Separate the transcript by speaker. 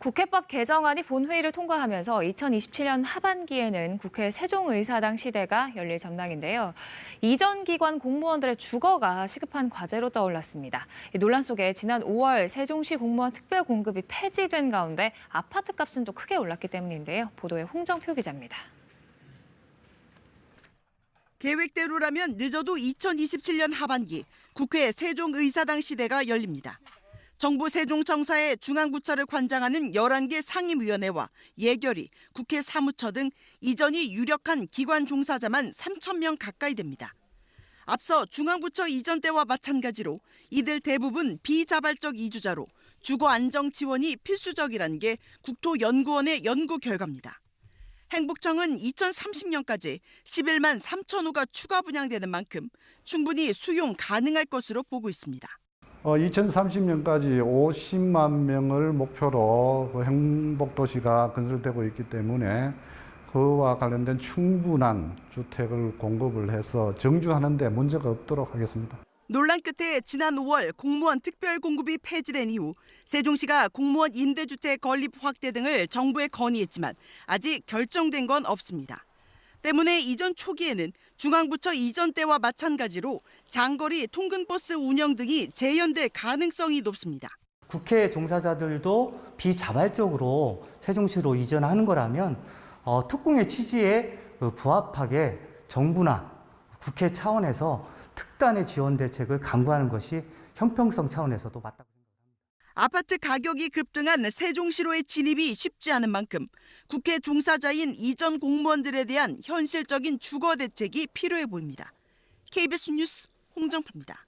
Speaker 1: 국회법 개정안이 본회의를 통과하면서 2027년 하반기에는 국회 세종의사당 시대가 열릴 전망인데요. 이전 기관 공무원들의 주거가 시급한 과제로 떠올랐습니다. 이 논란 속에 지난 5월 세종시 공무원 특별 공급이 폐지된 가운데 아파트 값은 또 크게 올랐기 때문인데요. 보도에 홍정표 기자입니다.
Speaker 2: 계획대로라면 늦어도 2027년 하반기 국회 세종의사당 시대가 열립니다. 정부 세종청사의 중앙부처를 관장하는 11개 상임위원회와 예결위, 국회 사무처 등 이전이 유력한 기관 종사자만 3,000명 가까이 됩니다. 앞서 중앙부처 이전 때와 마찬가지로 이들 대부분 비자발적 이주자로 주거 안정 지원이 필수적이라는 게 국토연구원의 연구 결과입니다. 행복청은 2030년까지 11만 3천 호가 추가 분양되는 만큼 충분히 수용 가능할 것으로 보고 있습니다.
Speaker 3: 2030년까지 50만 명을 목표로 행복도시가 건설되고 있기 때문에 그와 관련된 충분한 주택을 공급을 해서 정주하는 데 문제가 없도록 하겠습니다.
Speaker 2: 논란 끝에 지난 5월 공무원 특별 공급이 폐지된 이후 세종시가 공무원 임대주택 건립 확대 등을 정부에 건의했지만 아직 결정된 건 없습니다. 때문에 이전 초기에는 중앙부처 이전 때와 마찬가지로 장거리 통근버스 운영 등이 재연될 가능성이 높습니다.
Speaker 4: 국회 종사자들도 비자발적으로 세종시로 이전하는 거라면 특공의 취지에 부합하게 정부나 국회 차원에서 특단의 지원 대책을 강구하는 것이 형평성 차원에서도 맞다고 생각합니다.
Speaker 2: 아파트 가격이 급등한 세종시로의 진입이 쉽지 않은 만큼 국회 종사자인 이전 공무원들에 대한 현실적인 주거 대책이 필요해 보입니다. KBS 뉴스 홍정표입니다.